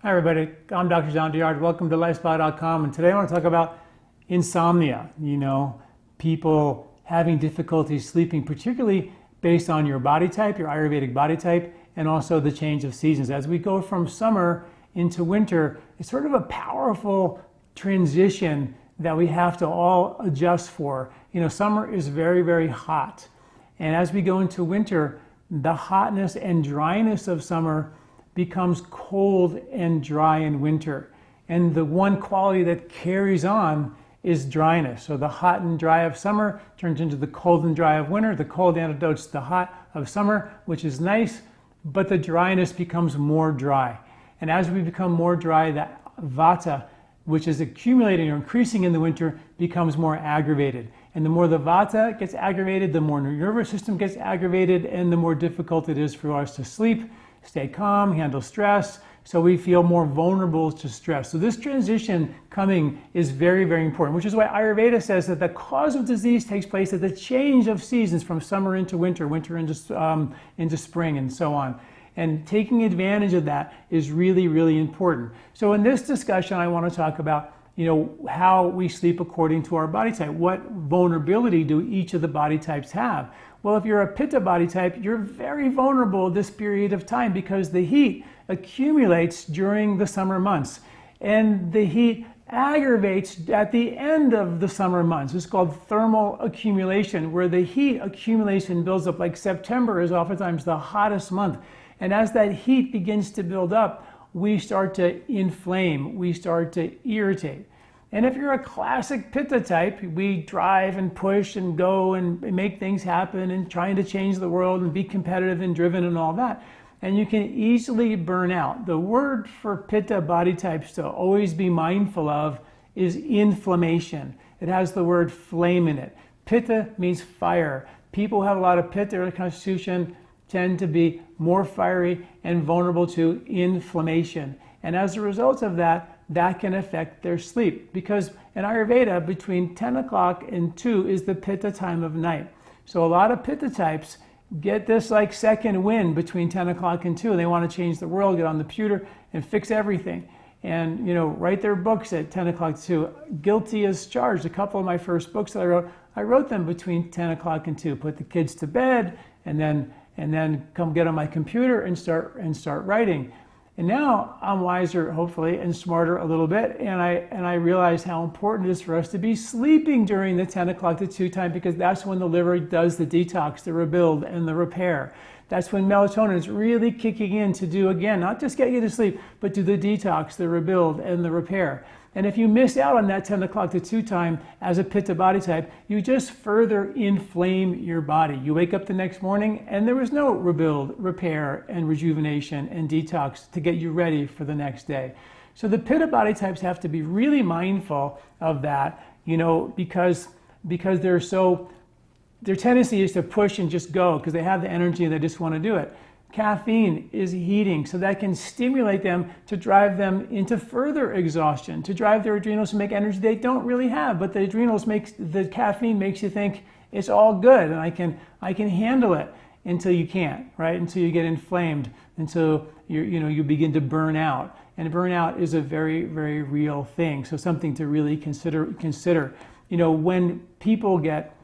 Hi everybody, I'm Dr. Douillard. Welcome to LifeSpa.com, and today I want to talk about insomnia. People having difficulty sleeping, particularly based on your body type, your Ayurvedic body type, and also the change of seasons. As we go from summer into winter, it's sort of a powerful transition that we have to all adjust for. Summer is very, very hot. And as we go into winter, the hotness and dryness of summer becomes cold and dry in winter. And the one quality that carries on is dryness. So the hot and dry of summer turns into the cold and dry of winter. The cold antidotes the hot of summer, which is nice, but the dryness becomes more dry. And as we become more dry, that vata, which is accumulating or increasing in the winter, becomes more aggravated. And the more the vata gets aggravated, the more the nervous system gets aggravated, and the more difficult it is for us to sleep, stay calm, handle stress, so we feel more vulnerable to stress. So this transition coming is very, very important, which is why Ayurveda says that the cause of disease takes place at the change of seasons from summer into winter, winter into spring, and so on. And taking advantage of that is really, really important. So in this discussion, I want to talk about how we sleep according to our body type. What vulnerability do each of the body types have? Well, if you're a Pitta body type, you're very vulnerable this period of time because the heat accumulates during the summer months. And the heat aggravates at the end of the summer months. It's called thermal accumulation, where the heat accumulation builds up. Like September is oftentimes the hottest month. And as that heat begins to build up, we start to inflame, we start to irritate. And if you're a classic Pitta type, we drive and push and go and make things happen and trying to change the world and be competitive and driven and all that. And you can easily burn out. The word for Pitta body types to always be mindful of is inflammation. It has the word flame in it. Pitta means fire. People who have a lot of Pitta in their constitution tend to be more fiery and vulnerable to inflammation. And as a result of that, that can affect their sleep. Because in Ayurveda, between 10 o'clock and 2 is the Pitta time of night. So a lot of Pitta types get this like second wind between 10 o'clock and 2. They want to change the world, get on the computer and fix everything. And write their books at 10 o'clock to 2. Guilty as charged. A couple of my first books that I wrote them between 10 o'clock and 2. Put the kids to bed and then come get on my computer and start writing. And now I'm wiser, hopefully, and smarter a little bit, and I realize how important it is for us to be sleeping during the 10 o'clock to 2 time, because that's when the liver does the detox, the rebuild, and the repair. That's when melatonin is really kicking in to do, again, not just get you to sleep, but do the detox, the rebuild, and the repair. And if you miss out on that 10 o'clock to 2 time as a Pitta body type, you just further inflame your body. You wake up the next morning and there was no rebuild, repair, and rejuvenation and detox to get you ready for the next day. So the Pitta body types have to be really mindful of that, because their tendency is to push and just go because they have the energy and they just want to do it. Caffeine is heating, so that can stimulate them to drive them into further exhaustion, to drive their adrenals to make energy they don't really have. But the caffeine makes you think it's all good and I can handle it until you can't, right? Until you get inflamed, until you begin to burn out. And burnout is a very, very real thing. So something to really consider. When people get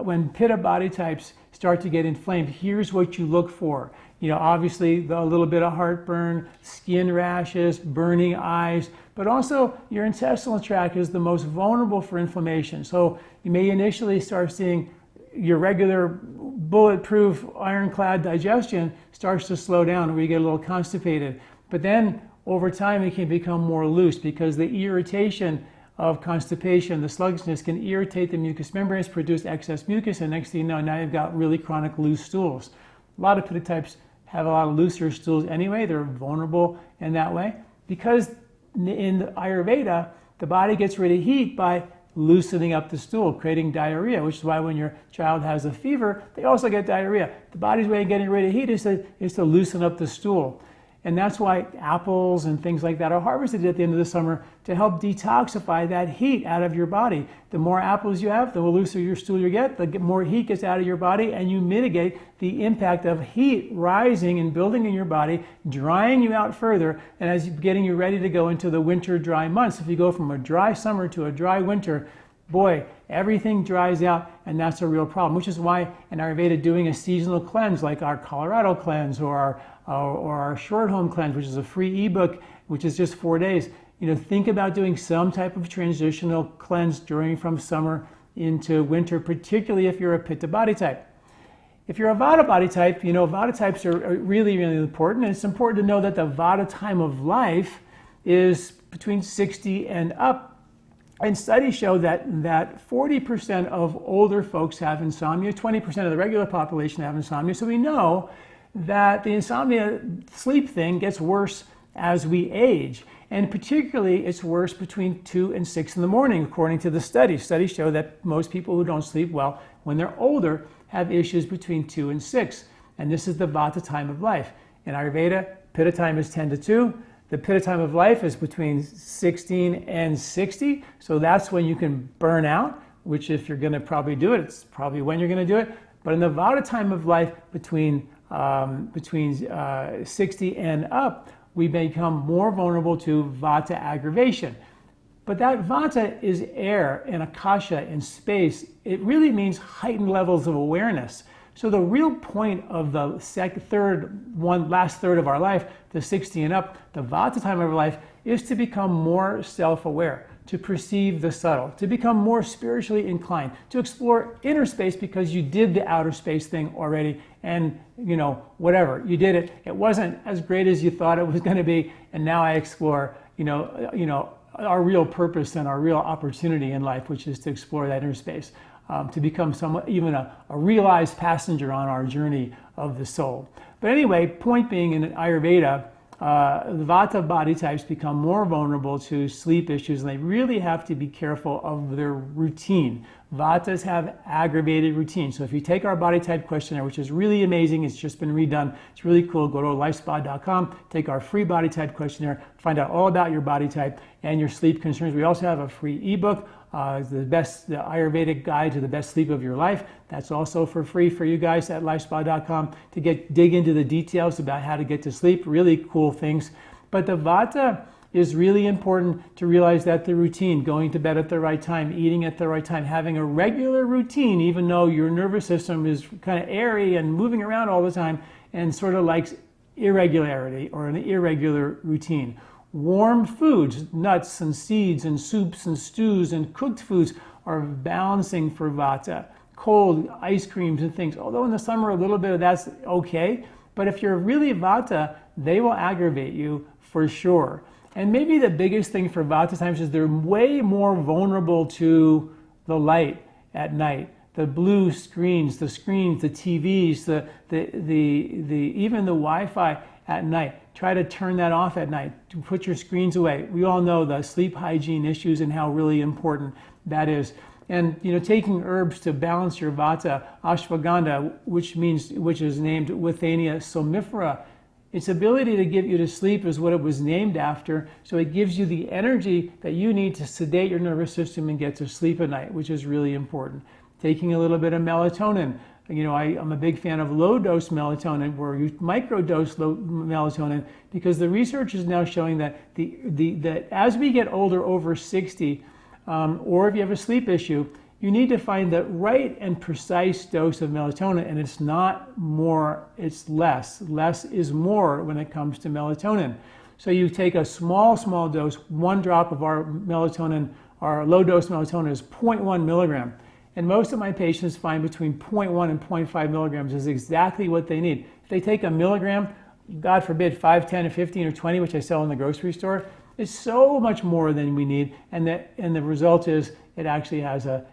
when Pitta body types start to get inflamed, here's what you look for. Obviously a little bit of heartburn, skin rashes, burning eyes, but also your intestinal tract is the most vulnerable for inflammation. So you may initially start seeing your regular bulletproof ironclad digestion starts to slow down, where you get a little constipated. But then over time it can become more loose because the irritation of constipation, the sluggishness, can irritate the mucous membranes, produce excess mucus, and next thing you know, now you've got really chronic loose stools. A lot of Pitta types have a lot of looser stools anyway. They're vulnerable in that way because in Ayurveda, the body gets rid of heat by loosening up the stool, creating diarrhea, which is why when your child has a fever, they also get diarrhea. The body's way of getting rid of heat is to loosen up the stool. And that's why apples and things like that are harvested at the end of the summer to help detoxify that heat out of your body. The more apples you have, the looser your stool you get, the more heat gets out of your body, and you mitigate the impact of heat rising and building in your body, drying you out further, and as getting you ready to go into the winter dry months. If you go from a dry summer to a dry winter, boy, everything dries out, and that's a real problem, which is why in Ayurveda doing a seasonal cleanse like our Colorado cleanse or our short home cleanse, which is a free ebook, which is just 4 days, think about doing some type of transitional cleanse from summer into winter, particularly if you're a Pitta body type. If you're a Vata body type, Vata types are really, really important, and it's important to know that the Vata time of life is between 60 and up. And studies show that 40% of older folks have insomnia, 20% of the regular population have insomnia. So we know that the insomnia sleep thing gets worse as we age. And particularly it's worse between 2 and 6 in the morning, according to the studies. Studies show that most people who don't sleep well when they're older have issues between 2 and 6. And this is the Vata time of life. In Ayurveda, Pitta time is 10 to 2. The Pitta time of life is between 16 and 60, so that's when you can burn out, which if you're going to probably do it, it's probably when you're going to do it. But in the Vata time of life, between 60 and up, we become more vulnerable to Vata aggravation. But that Vata is air and Akasha and space. It really means heightened levels of awareness. So the real point of the last third of our life, the 60 and up, the Vata time of our life, is to become more self-aware, to perceive the subtle, to become more spiritually inclined, to explore inner space because you did the outer space thing already, and whatever, you did it. It wasn't as great as you thought it was going to be, and now I explore, our real purpose and our real opportunity in life, which is to explore that inner space. To become even a realized passenger on our journey of the soul. But anyway, point being, in Ayurveda, the Vata body types become more vulnerable to sleep issues, and they really have to be careful of their routine. Vatas have aggravated routine. So if you take our body type questionnaire, which is really amazing, it's just been redone, it's really cool, go to LifeSpa.com, take our free body type questionnaire, find out all about your body type and your sleep concerns. We also have a free ebook, the Ayurvedic guide to the best sleep of your life. That's also for free for you guys at LifeSpa.com to dig into the details about how to get to sleep, really cool things. But the Vata is really important to realize that the routine, going to bed at the right time, eating at the right time, having a regular routine, even though your nervous system is kind of airy and moving around all the time and sort of likes irregularity or an irregular routine. Warm foods, nuts and seeds and soups and stews and cooked foods are balancing for Vata. Cold ice creams and things, although in the summer a little bit of that's okay, but if you're really Vata, they will aggravate you for sure. And maybe the biggest thing for Vata types is they're way more vulnerable to the light at night. The blue screens, the TVs, even the Wi-Fi at night. Try to turn that off at night. To put your screens away. We all know the sleep hygiene issues and how really important that is. And taking herbs to balance your Vata, ashwagandha, which is named Withania somnifera. Its ability to get you to sleep is what it was named after. So it gives you the energy that you need to sedate your nervous system and get to sleep at night, which is really important. Taking a little bit of melatonin. I'm a big fan of low-dose melatonin, where you microdose melatonin, because the research is now showing that that as we get older, over 60, or if you have a sleep issue, you need to find the right and precise dose of melatonin, and it's not more, it's less. Less is more when it comes to melatonin. So you take a small dose, 1 drop of our melatonin, our low-dose melatonin is 0.1 milligram. And most of my patients find between 0.1 and 0.5 milligrams is exactly what they need. If they take a milligram, God forbid, 5, 10, or 15, or 20, which I sell in the grocery store, it's so much more than we need. And the result is it actually has a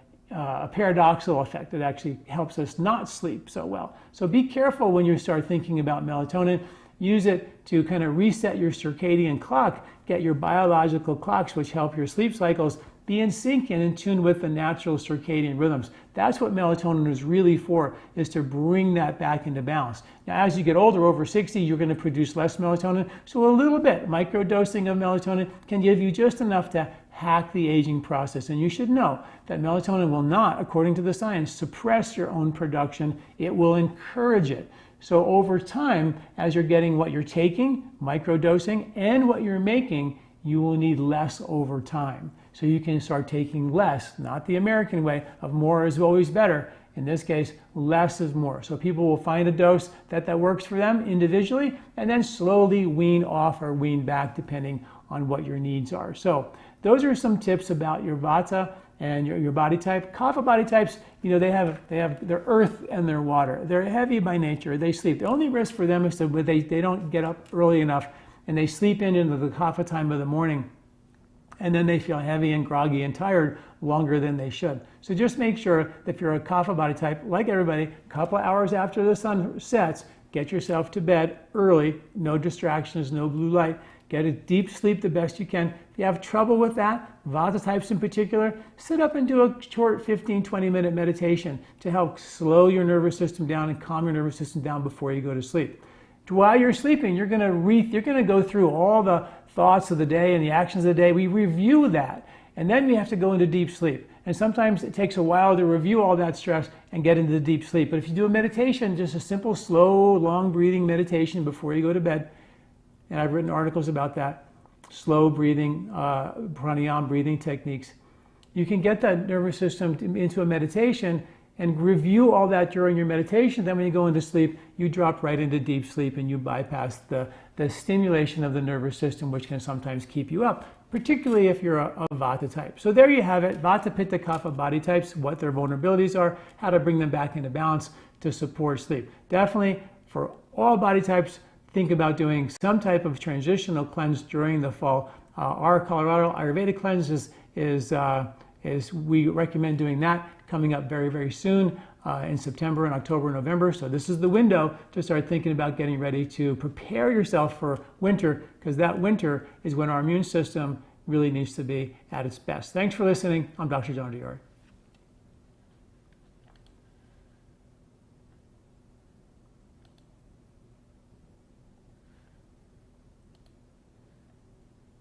paradoxical effect. It actually helps us not sleep so well. So be careful when you start thinking about melatonin. Use it to kind of reset your circadian clock, get your biological clocks, which help your sleep cycles be in sync and in tune with the natural circadian rhythms. That's what melatonin is really for, is to bring that back into balance. Now, as you get older, over 60, you're going to produce less melatonin. So a little bit, microdosing of melatonin can give you just enough to hack the aging process. And you should know that melatonin will not, according to the science, suppress your own production. It will encourage it. So over time, as you're getting what you're taking, microdosing, and what you're making, you will need less over time. So you can start taking less, not the American way of more is always better. In this case, less is more. So people will find a dose that works for them individually, and then slowly wean off or wean back depending on what your needs are. So those are some tips about your Vata and your body type. Kapha body types, they have their earth and their water. They're heavy by nature. They sleep. The only risk for them is that they don't get up early enough and they sleep into the Kapha time of the morning, and then they feel heavy and groggy and tired longer than they should. So just make sure that if you're a Kapha body type, like everybody, a couple hours after the sun sets, get yourself to bed early, no distractions, no blue light. Get a deep sleep the best you can. If you have trouble with that, Vata types in particular, sit up and do a short 15, 20-minute meditation to help slow your nervous system down and calm your nervous system down before you go to sleep. While you're sleeping, you're going to go through all the thoughts of the day and the actions of the day. We review that, and then we have to go into deep sleep. And sometimes it takes a while to review all that stress and get into the deep sleep. But if you do a meditation, just a simple, slow, long breathing meditation before you go to bed, and I've written articles about that, slow breathing, pranayama breathing techniques. You can get that nervous system into a meditation and review all that during your meditation. Then when you go into sleep, you drop right into deep sleep and you bypass the stimulation of the nervous system, which can sometimes keep you up, particularly if you're a Vata type. So there you have it, Vata, Pitta, Kapha body types, what their vulnerabilities are, how to bring them back into balance to support sleep. Definitely for all body types, think about doing some type of transitional cleanse during the fall. Our Colorado Ayurveda cleanse is we recommend doing that coming up very, very soon in September and October and November. So this is the window to start thinking about getting ready to prepare yourself for winter, because that winter is when our immune system really needs to be at its best. Thanks for listening. I'm Dr. John Douillard.